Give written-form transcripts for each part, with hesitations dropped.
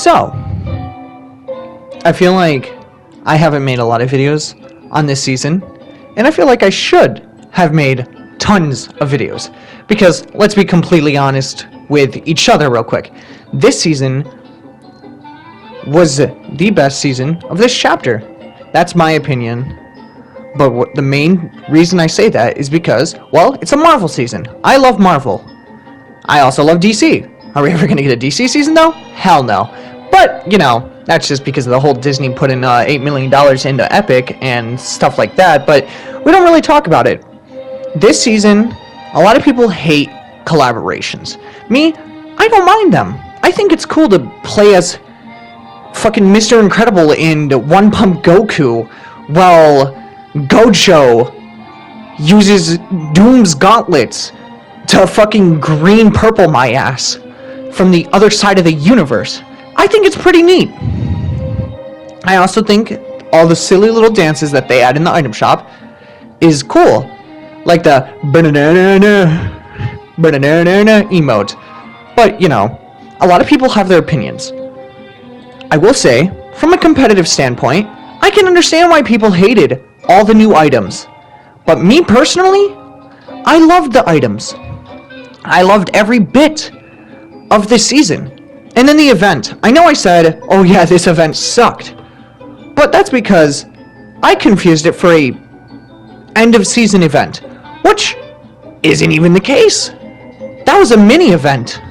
So, I feel like I haven't made a lot of videos on this season, and I feel like I should have made tons of videos. Because, let's be completely honest with each other real quick. This season was the best season of this chapter. That's my opinion. But the main reason I say that is because, well, it's a Marvel season. I love Marvel. I also love DC. Are we ever going to get a DC season, though? Hell no. But, you know, that's just because of the whole Disney putting $8 million into Epic and stuff like that, but we don't really talk about it. This season, a lot of people hate collaborations. Me, I don't mind them. I think it's cool to play as fucking Mr. Incredible and One Pump Goku, while Gojo uses Doom's gauntlets to fucking green purple my ass from the other side of the universe. I think it's pretty neat. I also think all the silly little dances that they add in the item shop is cool. Like the banana emote. But, you know, a lot of people have their opinions. I will say, from a competitive standpoint, I can understand why people hated all the new items. But me personally, I loved the items. I loved every bit of this season. And then the event. I know I said, oh yeah, this event sucked. But that's because I confused it for a end of season event, which isn't even the case. That was a mini event.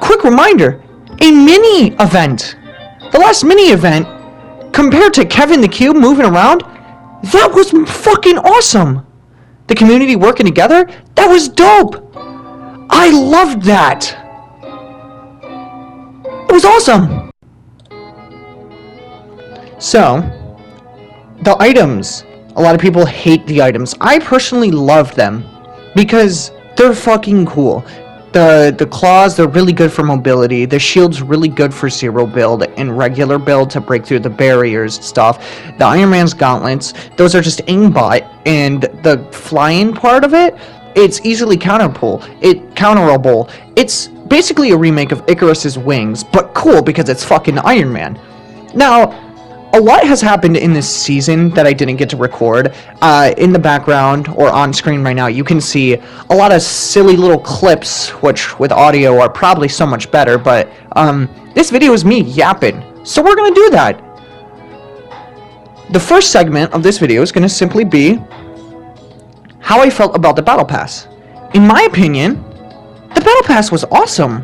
Quick reminder, a mini event. The last mini event, compared to Kevin the Cube moving around, that was fucking awesome. The community working together, that was dope. I loved that. It was awesome. So, the items, a lot of people hate the items. I personally love them because they're fucking cool. The claws, they're really good for mobility. The shield's really good for zero build and regular build to break through the barriers and stuff. The Iron Man's gauntlets, those are just aimbot, and the flying part of it, it's easily counterable. It's basically a remake of Icarus's wings, but cool because it's fucking Iron Man. Now, a lot has happened in this season that I didn't get to record. In the background or on screen right now, you can see a lot of silly little clips, which with audio are probably so much better, but this video is me yapping, so we're gonna do that. The first segment of this video is gonna simply be how I felt about the Battle Pass. In my opinion, the Battle Pass was awesome.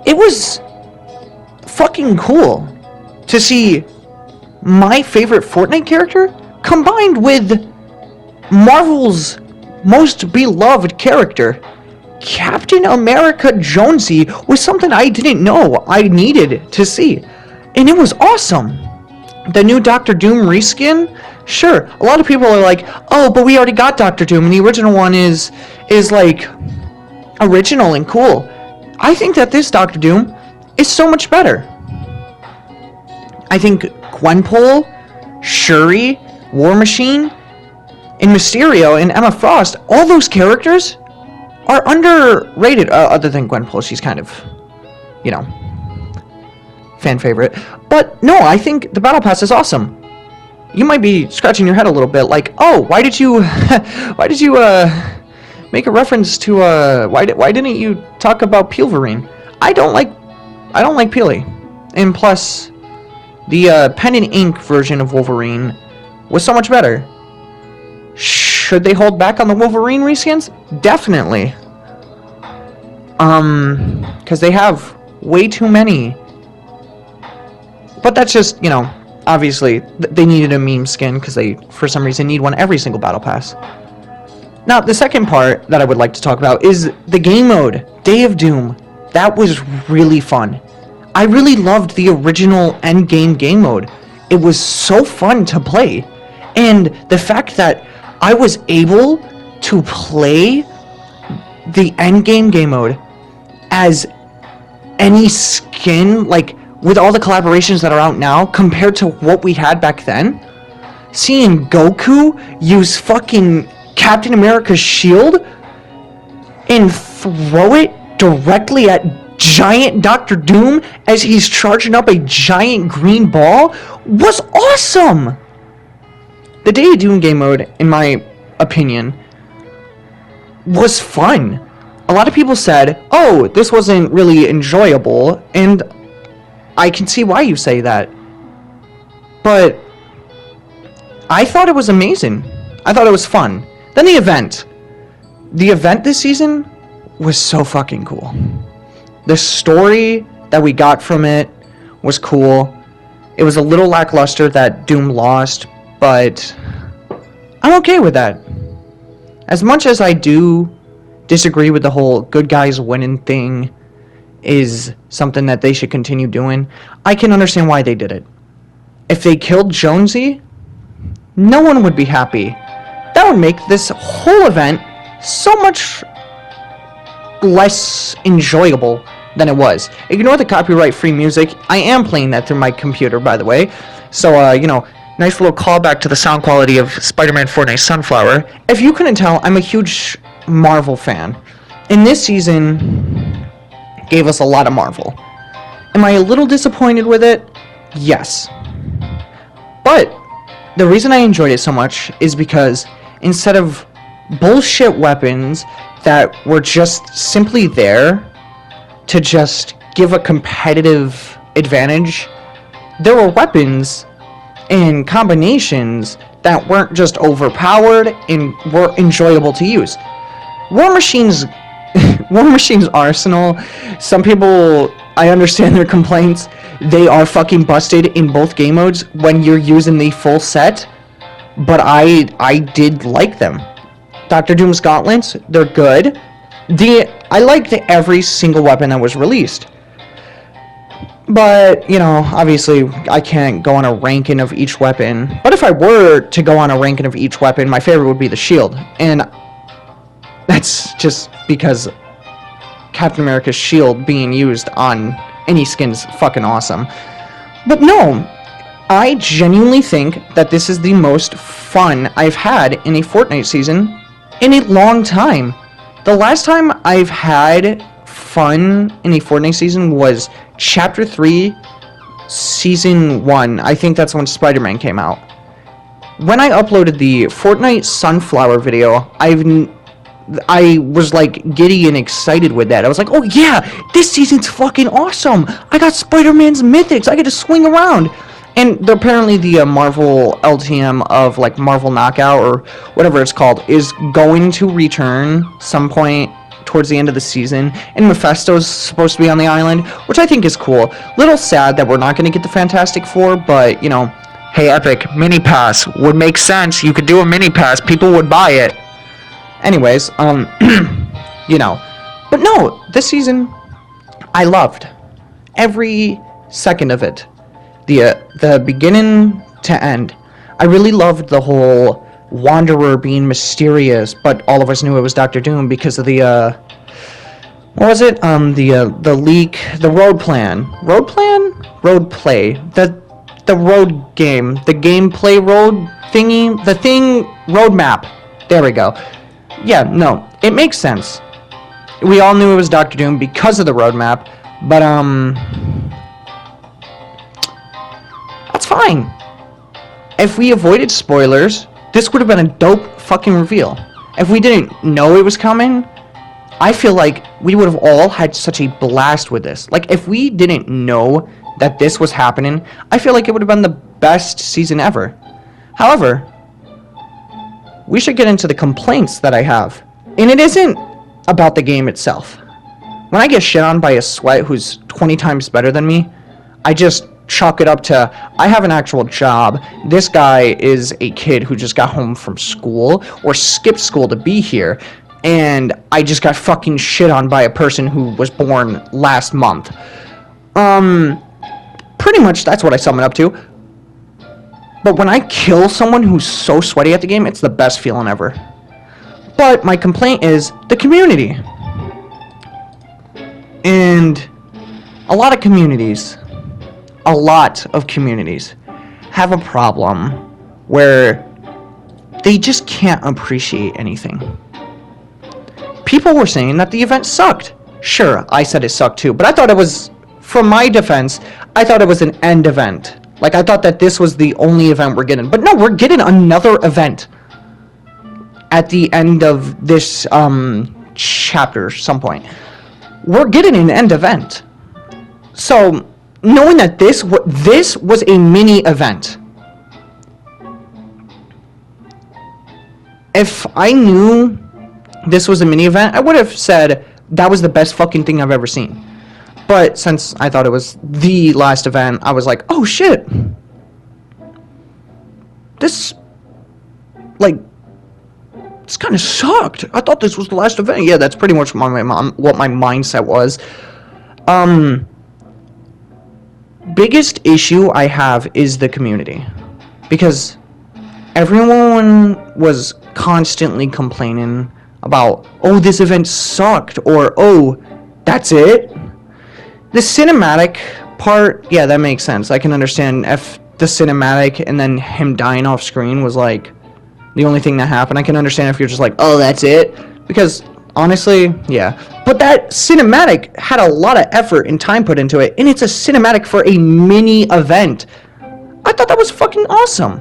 It was fucking cool to see my favorite Fortnite character combined with Marvel's most beloved character. Captain America Jonesy was something I didn't know I needed to see, and it was awesome. The new Doctor Doom reskin, sure, a lot of people are like, oh, but we already got Doctor Doom, and the original one is like original and cool. I think that this Doctor Doom is so much better. I think Gwenpool, Shuri, War Machine, and Mysterio and Emma Frost, all those characters are underrated. Other than Gwenpool, she's kind of, you know, fan favorite. But no, I think the Battle Pass is awesome. You might be scratching your head a little bit like, oh, why did you make a reference to why didn't you talk about Peelverine? I don't like Peely. And plus, the pen and ink version of Wolverine was so much better. Should they hold back on the Wolverine reskins? Definitely. Because they have way too many. But that's just, you know, obviously, they needed a meme skin because they, for some reason, need one every single Battle Pass. Now, the second part that I would like to talk about is the game mode, Day of Doom. That was really fun. I really loved the original endgame game mode. It was so fun to play. And the fact that I was able to play the endgame game mode as any skin, like with all the collaborations that are out now, compared to what we had back then, seeing Goku use fucking Captain America's shield and throw it directly at giant Dr. Doom as he's charging up a giant green ball was awesome. The Day of Doom game mode, in my opinion, was fun. A lot of people said, oh, this wasn't really enjoyable, and I can see why you say that. But I thought it was amazing. I thought it was fun. Then the event. The event this season was so fucking cool. The story that we got from it was cool. It was a little lackluster that Doom lost, but I'm okay with that. As much as I do disagree with the whole good guys winning thing is something that they should continue doing, I can understand why they did it. If they killed Jonesy, no one would be happy. That would make this whole event so much less enjoyable than it was. Ignore the copyright-free music. I am playing that through my computer, by the way. So, nice little callback to the sound quality of Spider-Man Fortnite Sunflower. If you couldn't tell, I'm a huge Marvel fan. And this season gave us a lot of Marvel. Am I a little disappointed with it? Yes. But the reason I enjoyed it so much is because instead of bullshit weapons that were just simply there to just give a competitive advantage, there were weapons and combinations that weren't just overpowered and were enjoyable to use. War Machine's arsenal, some people, I understand their complaints, they are fucking busted in both game modes when you're using the full set, but I did like them. Dr. Doom's gauntlets, they're good. I liked every single weapon that was released. But, obviously, I can't go on a ranking of each weapon. But if I were to go on a ranking of each weapon, my favorite would be the shield. And that's just because Captain America's shield being used on any skin's fucking awesome. But no, I genuinely think that this is the most fun I've had in a Fortnite season in a long time. The last time I've had fun in a Fortnite season was Chapter 3, Season 1. I think that's when Spider-Man came out. When I uploaded the Fortnite Sunflower video, I was like giddy and excited with that. I was like, oh yeah, this season's fucking awesome. I got Spider-Man's mythics. I get to swing around. And apparently the Marvel LTM of like Marvel Knockout or whatever it's called is going to return some point towards the end of the season. And Mephisto's supposed to be on the island, which I think is cool. Little sad that we're not going to get the Fantastic Four, but hey Epic, mini pass would make sense. You could do a mini pass. People would buy it. Anyways, but no, this season, I loved every second of it. The beginning to end. I really loved the whole Wanderer being mysterious, but all of us knew it was Dr. Doom because of the, what was it? The leak, the road plan. Road plan? Road play. The road game. The gameplay road thingy. The thing, roadmap. There we go. Yeah, no, it makes sense. We all knew it was Dr. Doom because of the roadmap, but, that's fine. If we avoided spoilers, this would have been a dope fucking reveal. If we didn't know it was coming, I feel like we would have all had such a blast with this. Like, if we didn't know that this was happening, I feel like it would have been the best season ever. However, we should get into the complaints that I have. And it isn't about the game itself. When I get shit on by a sweat who's 20 times better than me, I just chalk it up to, I have an actual job. This guy is a kid who just got home from school or skipped school to be here. And I just got fucking shit on by a person who was born last month. Pretty much that's what I sum it up to. But when I kill someone who's so sweaty at the game, it's the best feeling ever. But my complaint is the community. And a lot of communities have a problem where they just can't appreciate anything. People were saying that the event sucked. Sure, I said it sucked too, but I thought it was, from my defense, I thought it was an end event. Like, I thought that this was the only event we're getting. But no, we're getting another event at the end of this chapter, some point. We're getting an end event. So, knowing that this was a mini event, if I knew this was a mini event, I would have said that was the best fucking thing I've ever seen. But since I thought it was the last event, I was like, oh shit. This kind of sucked. I thought this was the last event. Yeah, that's pretty much what my mindset was. Biggest issue I have is the community. Because everyone was constantly complaining about, oh, this event sucked, or, oh, that's it? The cinematic part, yeah, that makes sense. I can understand if the cinematic and then him dying off screen was, like, the only thing that happened. I can understand if you're just like, oh, that's it? Because, honestly, yeah. But that cinematic had a lot of effort and time put into it, and it's a cinematic for a mini event. I thought that was fucking awesome.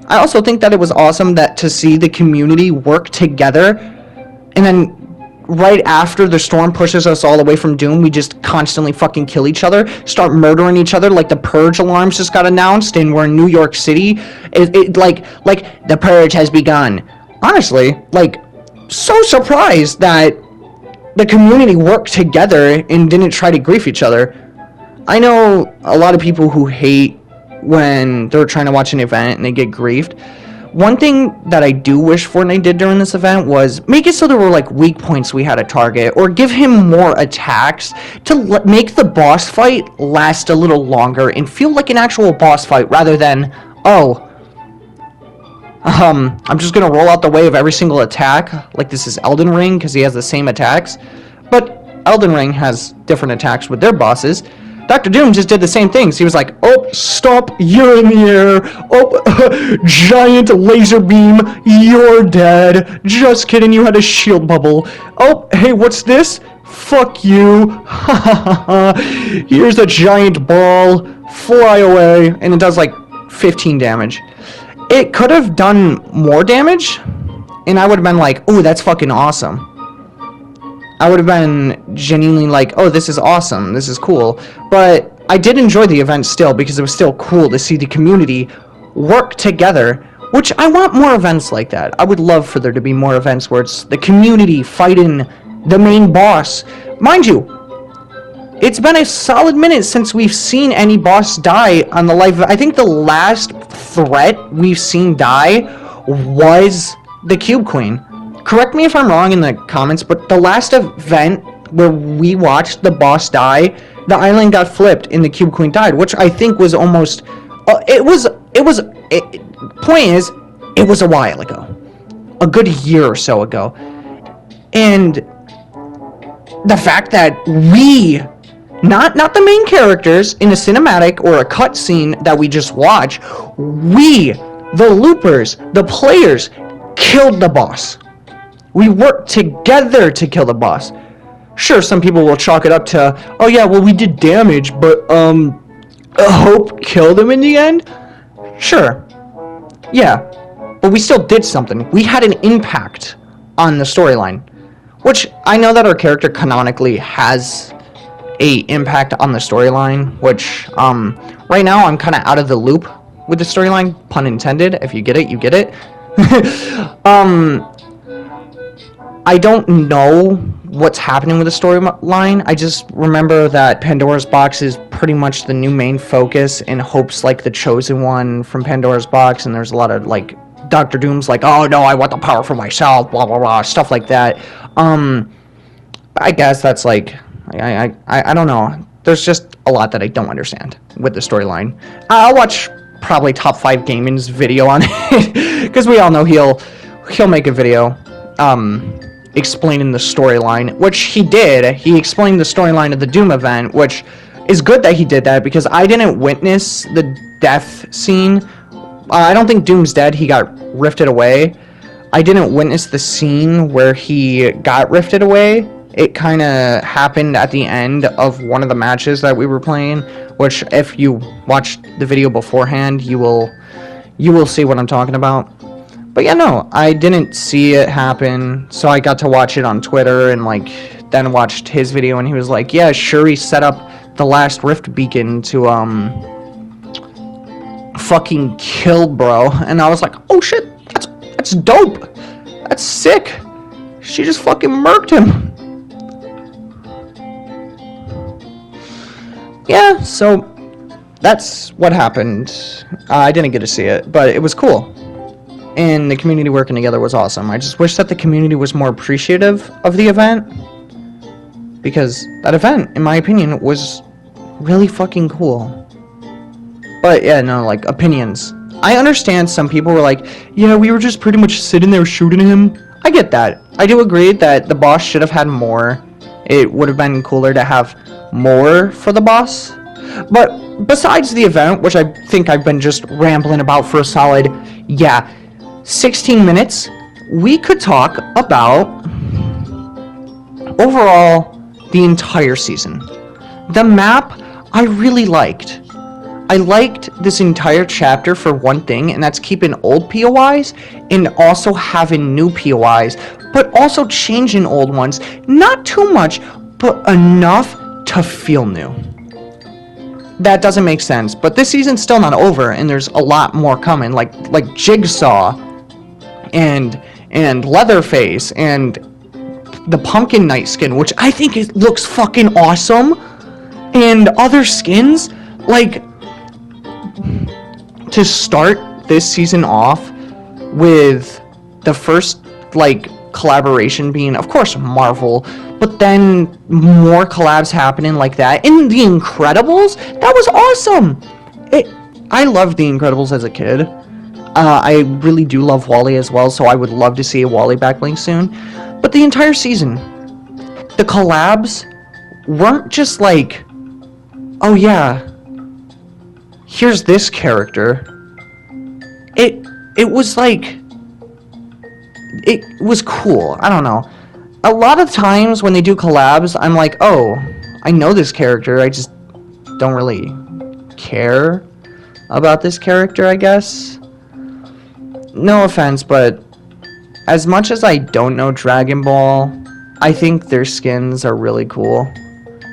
I also think that it was awesome that to see the community work together, and then right after the storm pushes us all away from Doom, we just constantly fucking kill each other, start murdering each other, like the Purge alarms just got announced, and we're in New York City. Like the Purge has begun. Honestly, like, so surprised that the community worked together and didn't try to grief each other. I know a lot of people who hate when they're trying to watch an event and they get griefed. One thing that I do wish Fortnite did during this event was make it so there were, like, weak points we had to target, or give him more attacks to make the boss fight last a little longer and feel like an actual boss fight rather than, oh, I'm just gonna roll out the way of every single attack, like this is Elden Ring, because he has the same attacks. But Elden Ring has different attacks with their bosses. Dr. Doom just did the same things. He was like, oh, stop, you're in the air. Oh, giant laser beam, you're dead. Just kidding, you had a shield bubble. Oh, hey, what's this? Fuck you. Here's a giant ball. Fly away. And it does like 15 damage. It could have done more damage, and I would have been like, oh, that's fucking awesome. I would have been genuinely like, oh, this is awesome, this is cool. But I did enjoy the event still, because it was still cool to see the community work together, which I want more events like that. I would love for there to be more events where it's the community fighting the main boss. Mind you, it's been a solid minute since we've seen any boss die on the live. I think the last threat we've seen die was the Cube Queen. Correct me if I'm wrong in the comments, but the last event where we watched the boss die, the island got flipped and the Cube Queen died, which I think was almost, point is, it was a while ago. A good year or so ago. And the fact that we, not the main characters in a cinematic or a cutscene that we just watch, we, the loopers, the players, killed the boss. We worked together to kill the boss. Sure, some people will chalk it up to, oh yeah, well we did damage, but Hope killed him in the end? Sure. Yeah. But we still did something. We had an impact on the storyline. Which, I know that our character canonically has a impact on the storyline, which, right now I'm kind of out of the loop with the storyline, pun intended. If you get it, you get it. I don't know what's happening with the storyline. I just remember that Pandora's Box is pretty much the new main focus, and Hope's like the chosen one from Pandora's Box, and there's a lot of like Dr. Doom's like, oh no, I want the power for myself, blah blah blah, stuff like that. I guess that's like, I don't know. There's just a lot that I don't understand with the storyline. I'll watch probably Top 5 Gaming's video on it, because we all know he'll make a video explaining the storyline, which he did. He explained the storyline of the Doom event, which is good that he did that, because I didn't witness the death scene. I don't think Doom's dead. He got rifted away. I didn't witness the scene where he got rifted away it kind of happened at the end of one of the matches that we were playing, which if you watched the video beforehand, you will see what I'm talking about. But yeah, no, I didn't see it happen, so I got to watch it on Twitter and like then watched his video, and he was like, yeah, Shuri set up the last Rift beacon to fucking kill bro. And I was like, oh shit, that's dope. That's sick. She just fucking murked him. Yeah, so that's what happened. I didn't get to see it, but it was cool. And the community working together was awesome. I just wish that the community was more appreciative of the event, because that event, in my opinion, was really fucking cool. But yeah, no, like, opinions. I understand some people were like, yeah, we were just pretty much sitting there shooting him. I get that. I do agree that the boss should have had more. It would have been cooler to have more for the boss. But besides the event, which I think I've been just rambling about for a solid, 16 minutes, we could talk about overall the entire season. The map I really liked. I liked this entire chapter for one thing, and that's keeping old POIs and also having new POIs, but also changing old ones. Not too much, but enough to feel new. That doesn't make sense, but this season's still not over, and there's a lot more coming, like Jigsaw and Leatherface and the Pumpkin Knight skin, which I think looks fucking awesome, and other skins. Like, to start this season off with the first like collaboration being, of course, Marvel, but then more collabs happening like that in The Incredibles, that was awesome. I loved The Incredibles as a kid. I really do love Wally as well, so I would love to see a Wally backlink soon. But the entire season, the collabs weren't just like, oh yeah, here's this character. It was like, it was cool. I don't know. A lot of times when they do collabs, I'm like, oh, I know this character, I just don't really care about this character, I guess. No offense, but as much as I don't know Dragon Ball, I think their skins are really cool.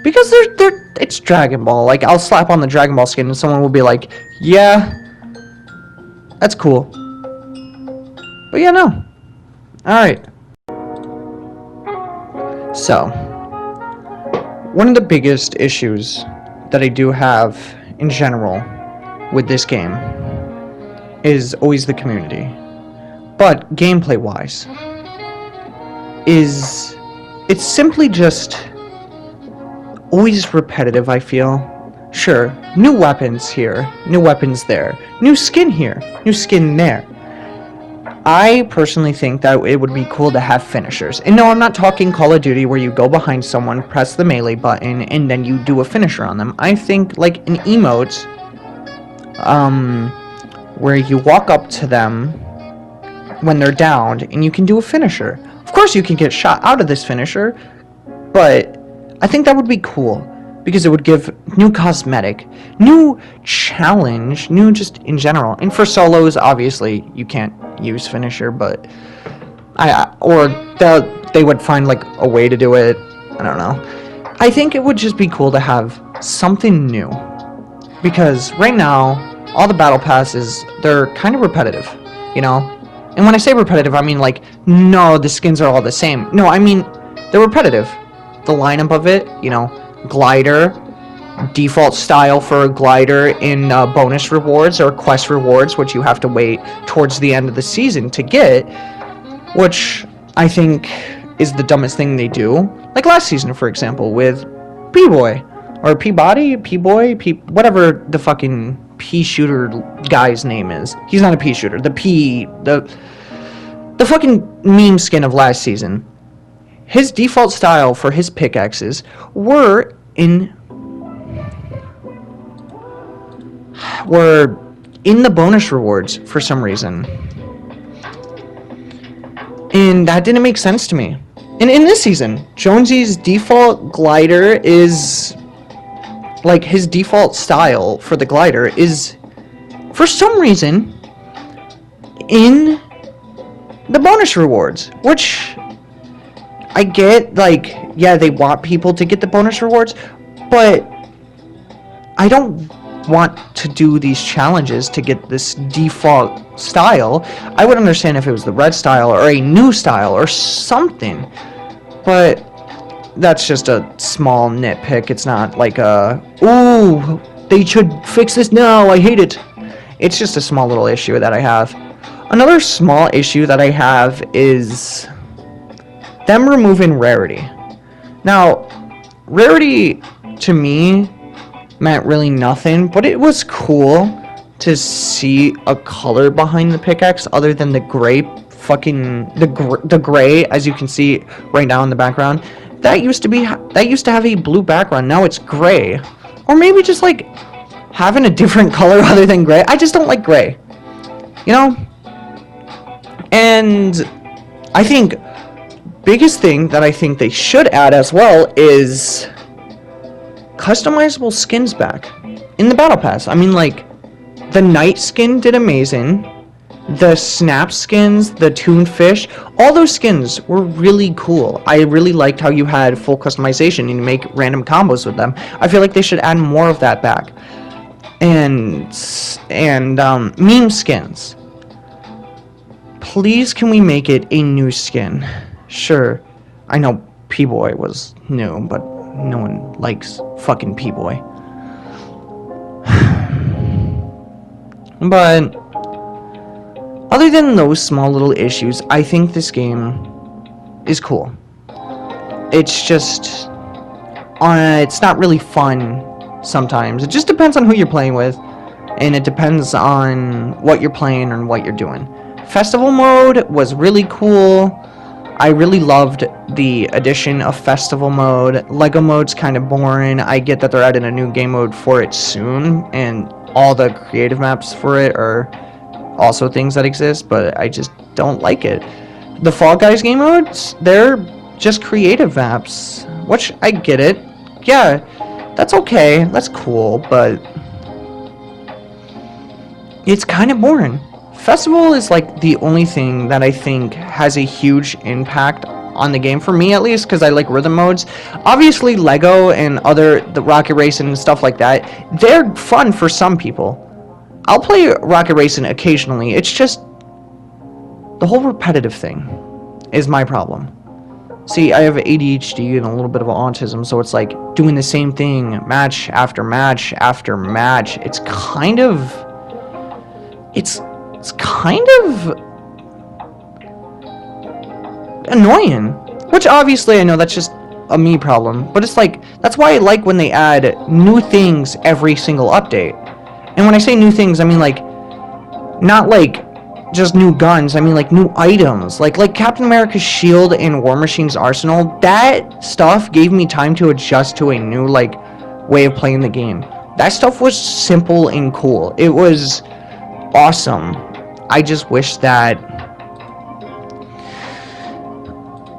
Because it's Dragon Ball. Like, I'll slap on the Dragon Ball skin and someone will be like, yeah, that's cool. But yeah, no. Alright. So, one of the biggest issues that I do have in general with this game is always the community. But gameplay wise, it's simply just always repetitive, I feel. Sure, new weapons here, new weapons there, new skin here, new skin there. I personally think that it would be cool to have finishers. And no, I'm not talking Call of Duty where you go behind someone, press the melee button, and then you do a finisher on them. I think like an emote, where you walk up to them when they're downed, and you can do a finisher. Of course you can get shot out of this finisher, but I think that would be cool. Because it would give new cosmetic, new challenge, new just in general. And for solos, obviously, you can't use finisher, but they would find like a way to do it. I don't know. I think it would just be cool to have something new. Because right now, all the battle passes, they're kind of repetitive, you know? And when I say repetitive, I mean like, no, the skins are all the same. No, I mean, they're repetitive. The lineup of it, you know, glider, default style for a glider in bonus rewards or quest rewards, which you have to wait towards the end of the season to get, which I think is the dumbest thing they do. Like last season, for example, with P-Boy, or P-Body, P-Boy, whatever the fucking P-shooter guy's name is. He's not a P-shooter. The fucking meme skin of last season. His default style for his pickaxes were in the bonus rewards for some reason. And that didn't make sense to me. And in this season, Jonesy's default glider is, like, his default style for the glider is, for some reason, in the bonus rewards, which I get, like, yeah, they want people to get the bonus rewards, but I don't want to do these challenges to get this default style. I would understand if it was the red style or a new style or something, but that's just a small nitpick. It's not like a, ooh, they should fix this now, I hate it. It's just a small little issue that I have. Another small issue that I have is them removing rarity. Now, rarity to me meant really nothing, but it was cool to see a color behind the pickaxe other than the gray the gray, as you can see right now in the background. That used to have a blue background. Now it's gray. Or maybe just like having a different color other than gray. I just don't like gray, you know? And I think biggest thing that I think they should add as well is customizable skins back in the battle pass. I mean, like, the night skin did amazing. The snap skins, the tuned fish, all those skins were really cool. I really liked how you had full customization and you make random combos with them. I feel like they should add more of that back. And meme skins. Please, can we make it a new skin? Sure, I know P-Boy was new, but no one likes fucking P-Boy. But other than those small little issues, I think this game is cool. It's just, it's not really fun sometimes. It just depends on who you're playing with, and it depends on what you're playing and what you're doing. Festival mode was really cool. I really loved the addition of festival mode. Lego mode's kind of boring. I get that they're adding a new game mode for it soon, and all the creative maps for it are also things that exist, but I just don't like it. The Fall Guys game modes, they're just creative maps, which I get it. Yeah, that's okay, that's cool, but it's kind of boring. Festival is like the only thing that I think has a huge impact on the game, for me at least, because I like rhythm modes. Obviously Lego and the Rocket Racing and stuff like that, they're fun for some people. I'll play Rocket Racing occasionally. It's just the whole repetitive thing is my problem. See, I have ADHD and a little bit of autism, so it's like doing the same thing match after match after match. It's kind of annoying, which obviously I know that's just a me problem, but it's like, that's why I like when they add new things every single update. And when I say new things, I mean like, not like just new guns, I mean like new items, like Captain America's shield and War Machine's arsenal. That stuff gave me time to adjust to a new like way of playing the game. That stuff was simple and cool. It was awesome. I just wish that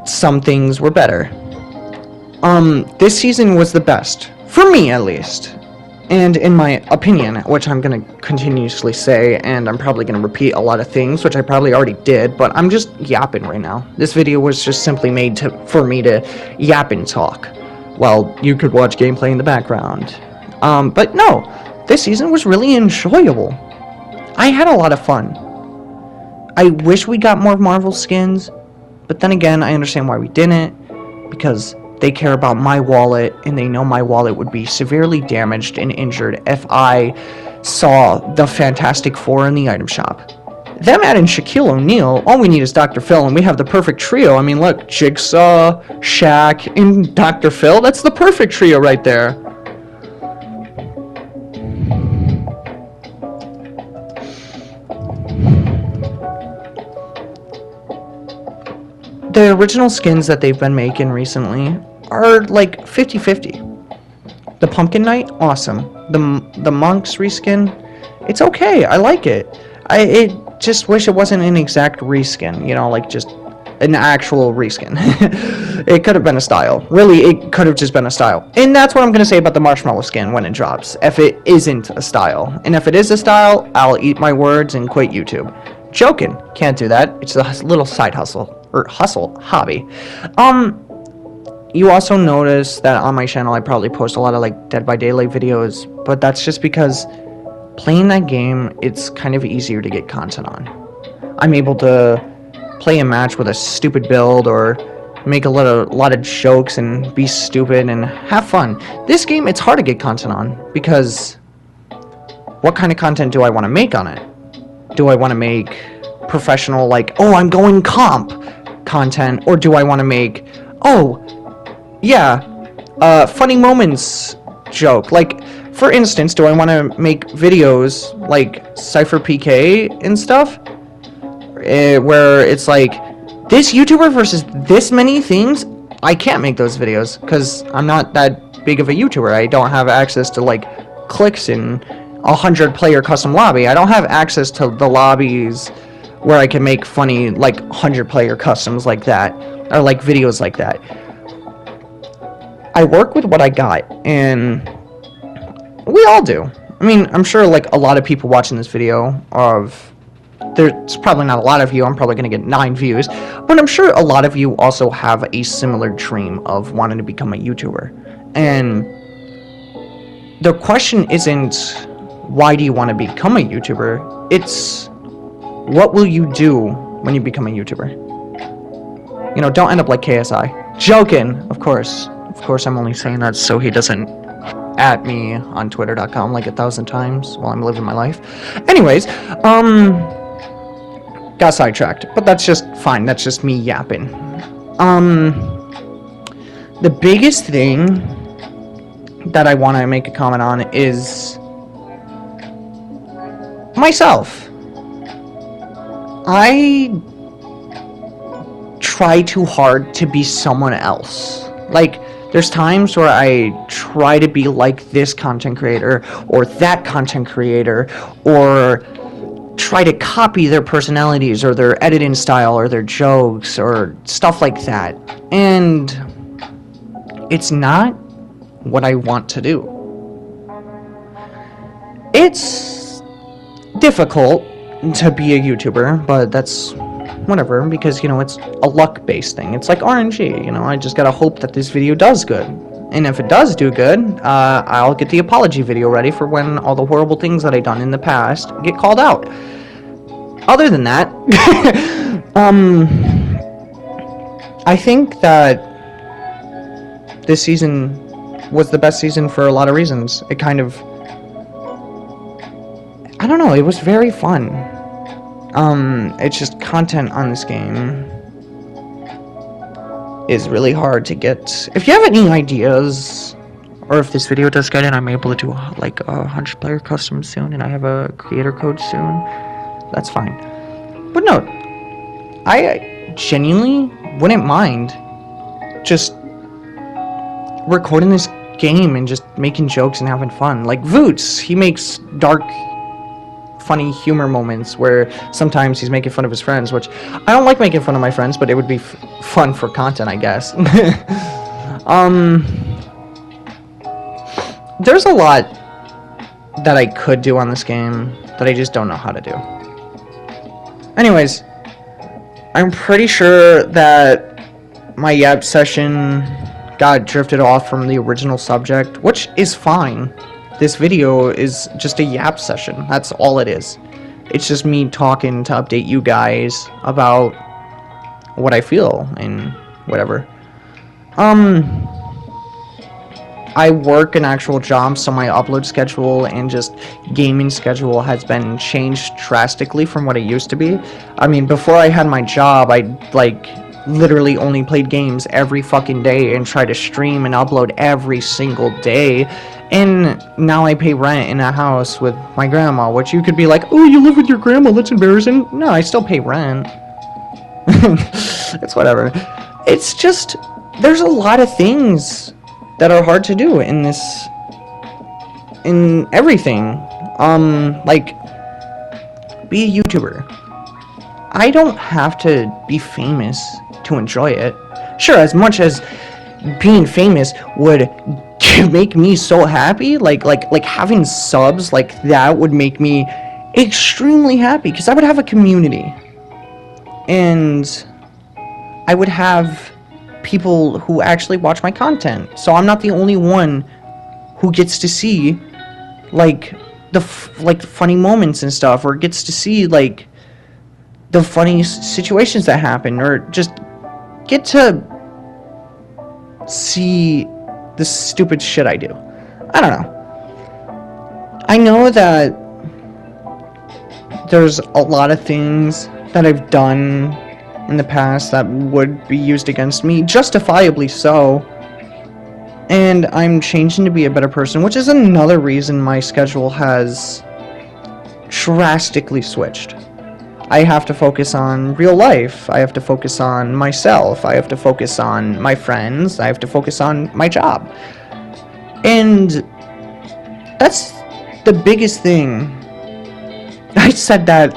some things were better. This season was the best, for me at least. And in my opinion, which I'm going to continuously say, and I'm probably going to repeat a lot of things, which I probably already did, but I'm just yapping right now. This video was just simply made for me to yap and talk, while you could watch gameplay in the background. But no, this season was really enjoyable. I had a lot of fun. I wish we got more Marvel skins, but then again, I understand why we didn't, because they care about my wallet, and they know my wallet would be severely damaged and injured if I saw the Fantastic Four in the item shop. Them adding Shaquille O'Neal, all we need is Dr. Phil, and we have the perfect trio. I mean, look, Jigsaw, Shaq, and Dr. Phil, that's the perfect trio right there. The original skins that they've been making recently are like 50-50. The Pumpkin Knight, awesome. The Monk's reskin, it's okay. I like it. I just wish it wasn't an exact reskin, you know, like just an actual reskin. It could have been a style. Really, it could have just been a style. And that's what I'm going to say about the marshmallow skin when it drops, if it isn't a style. And if it is a style, I'll eat my words and quit YouTube. Joking. Can't do that. It's a little side hustle. Or hobby. You also notice that on my channel I probably post a lot of like Dead by Daylight videos, but that's just because playing that game, it's kind of easier to get content on. I'm able to play a match with a stupid build or make a lot of jokes and be stupid and have fun. This game, it's hard to get content on because what kind of content do I want to make on it? Do I want to make professional, like, oh, I'm going comp content, or do I want to make, oh, yeah, funny moments joke? Like, for instance, do I want to make videos like Cypher PK and stuff, where it's like, this YouTuber versus this many things? I can't make those videos, because I'm not that big of a YouTuber. I don't have access to, like, clicks in 100-player custom lobby. I don't have access to the lobbies where I can make funny, like, 100-player customs like that, or, like, videos like that. I work with what I got, and we all do. I mean, I'm sure, like, a lot of people watching this video there's probably not a lot of you, I'm probably going to get 9 views, but I'm sure a lot of you also have a similar dream of wanting to become a YouTuber. And the question isn't, why do you want to become a YouTuber? It's, what will you do when you become a YouTuber? You know, don't end up like KSI. Joking, of course. Of course, I'm only saying that so he doesn't at me on twitter.com like 1,000 times while I'm living my life. Anyways, got sidetracked, but that's just fine. That's just me yapping. The biggest thing that I want to make a comment on is myself. I try too hard to be someone else. Like, there's times where I try to be like this content creator or that content creator, or try to copy their personalities or their editing style or their jokes or stuff like that. And it's not what I want to do. It's difficult to be a YouTuber, but that's whatever, because, you know, it's a luck-based thing. It's like RNG, you know, I just gotta hope that this video does good. And if it does do good, I'll get the apology video ready for when all the horrible things that I've done in the past get called out. Other than that, I think that this season was the best season for a lot of reasons. It kind of, I don't know, it was very fun. It's just content on this game is really hard to get. If you have any ideas, or if this video does good and I'm able to do like a 100-player custom soon and I have a creator code soon, that's fine. But no, I genuinely wouldn't mind just recording this game and just making jokes and having fun. Like Voots, he makes dark, funny humor moments where sometimes he's making fun of his friends, which I don't like making fun of my friends, but it would be fun for content, I guess. There's a lot that I could do on this game that I just don't know how to do. Anyways, I'm pretty sure that my yap session got drifted off from the original subject, which is fine. This video is just a yap session. That's all it is. It's just me talking to update you guys about what I feel and whatever. I work an actual job, so my upload schedule and just gaming schedule has been changed drastically from what it used to be. I mean, before I had my job, I like literally only played games every fucking day and try to stream and upload every single day. And now I pay rent in a house with my grandma, which you could be like, oh, you live with your grandma, that's embarrassing. No, I still pay rent. It's whatever. It's just, there's a lot of things that are hard to do in this, in everything. Like, be a YouTuber. I don't have to be famous to enjoy it. Sure, as much as being famous would make me so happy, like having subs like that would make me extremely happy, because I would have a community, and I would have people who actually watch my content, so I'm not the only one who gets to see like the funny moments and stuff, or gets to see like the funny situations that happen, or just get to see the stupid shit I do. I don't know. I know that there's a lot of things that I've done in the past that would be used against me, justifiably so, and I'm changing to be a better person, which is another reason my schedule has drastically switched. I have to focus on real life, I have to focus on myself, I have to focus on my friends, I have to focus on my job. And that's the biggest thing. I said that,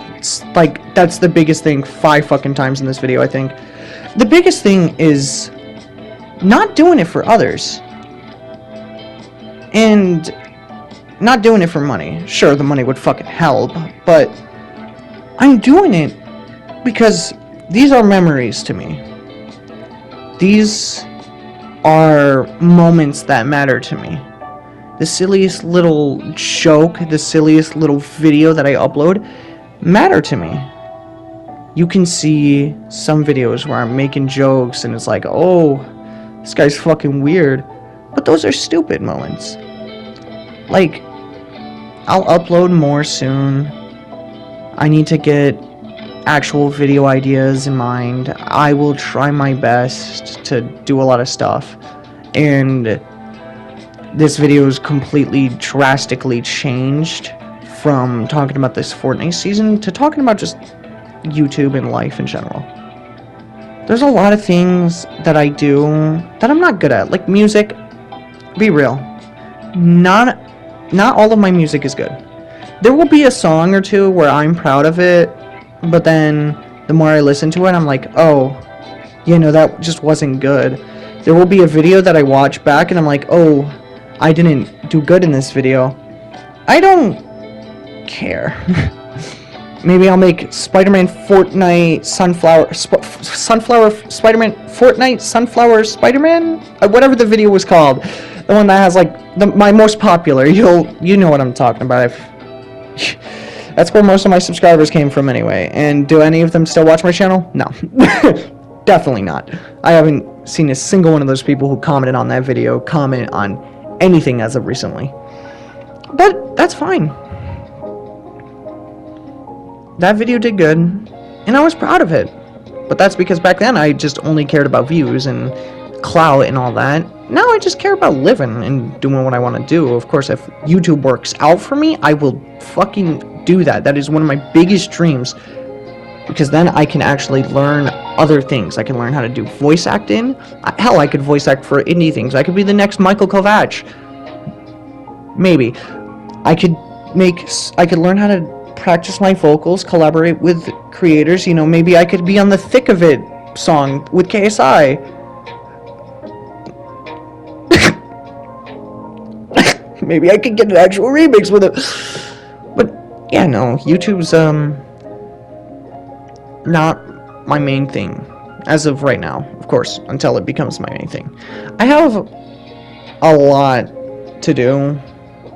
like, that's the biggest thing 5 fucking times in this video, I think. The biggest thing is not doing it for others. And not doing it for money. Sure, the money would fucking help, but I'm doing it because these are memories to me. These are moments that matter to me. The silliest little joke, the silliest little video that I upload matter to me. You can see some videos where I'm making jokes and it's like, oh, this guy's fucking weird. But those are stupid moments. Like, I'll upload more soon. I need to get actual video ideas in mind. I will try my best to do a lot of stuff. And this video is completely drastically changed from talking about this Fortnite season to talking about just YouTube and life in general. There's a lot of things that I do that I'm not good at, like music. Be real. Not all of my music is good. There will be a song or two where I'm proud of it, but then the more I listen to it, I'm like, oh, you know, that just wasn't good. There will be a video that I watch back and I'm like, oh, I didn't do good in this video. I don't care. Maybe I'll make Spider-Man Fortnite Sunflower Spider-Man Fortnite Sunflower Spider-Man, whatever the video was called, the one that has like my most popular. You know what I'm talking about. That's where most of my subscribers came from anyway. And do any of them still watch my channel? No. Definitely not. I haven't seen a single one of those people who commented on that video comment on anything as of recently. But that's fine. That video did good, and I was proud of it. But that's because back then I just only cared about views and clout and all that. Now I just care about living and doing what I want to do. Of course, if YouTube works out for me, I will fucking do that. That is one of my biggest dreams. Because then I can actually learn other things. I can learn how to do voice acting. Hell, I could voice act for indie things. I could be the next Michael Kovac. Maybe. I could learn how to practice my vocals, collaborate with creators. You know, maybe I could be on the Thick of It song with KSI. Maybe I could get an actual remix with it. But yeah, no, YouTube's not my main thing as of right now, of course, until it becomes my main thing. I have a lot to do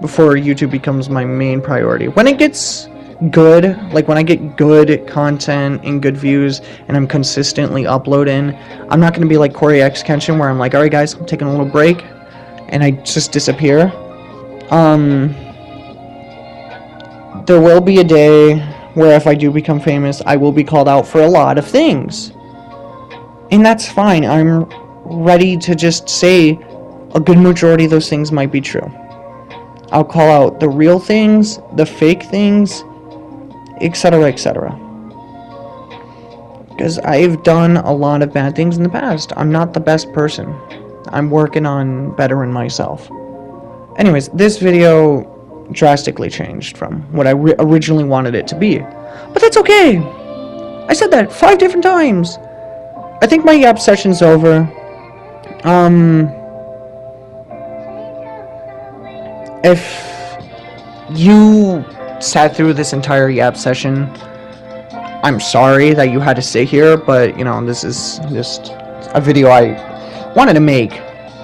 before YouTube becomes my main priority. When it gets good, like when I get good content and good views and I'm consistently uploading, I'm not going to be like Corey X Kenshin where I'm like, alright guys, I'm taking a little break and I just disappear. There will be a day where if I do become famous, I will be called out for a lot of things. And that's fine. I'm ready to just say a good majority of those things might be true. I'll call out the real things, the fake things, etc., etc. Because I've done a lot of bad things in the past. I'm not the best person. I'm working on bettering myself. Anyways, this video drastically changed from what I originally wanted it to be. But that's okay! I said that 5 different times! I think my yap session's over. If you sat through this entire yap session, I'm sorry that you had to stay here, but, you know, this is just a video I wanted to make.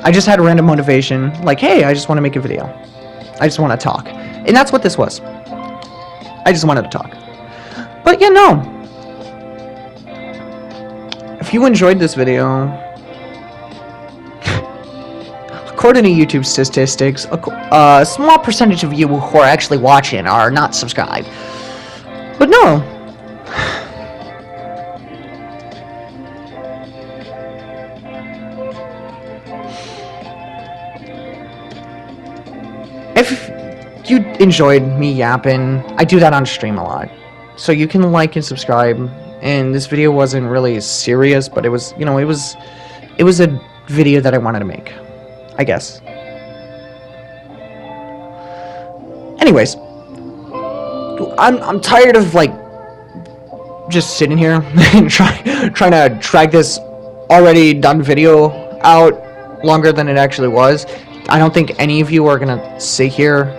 I just had a random motivation, like, hey, I just want to make a video. I just want to talk. And that's what this was. I just wanted to talk. But, you know, if you enjoyed this video, according to YouTube statistics, a small percentage of you who are actually watching are not subscribed. But no. If you enjoyed me yapping, I do that on stream a lot. So you can like and subscribe. And this video wasn't really serious, but it was, you know, it was a video that I wanted to make, I guess. Anyways, I'm tired of, like, just sitting here and trying to drag this already done video out longer than it actually was. I don't think any of you are gonna sit here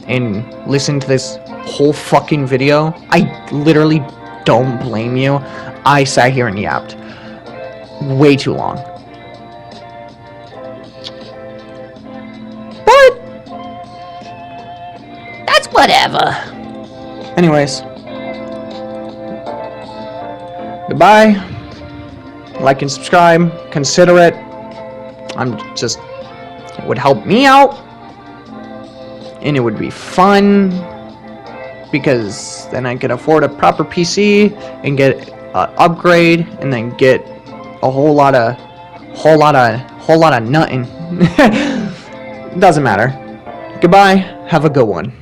and listen to this whole fucking video. I literally don't blame you. I sat here and yapped way too long. But that's whatever. Anyways, goodbye. Like and subscribe. Consider it. It would help me out, and it would be fun, because then I could afford a proper PC and get an upgrade, and then get a whole lot of nutting. Doesn't matter. Goodbye. Have a good one.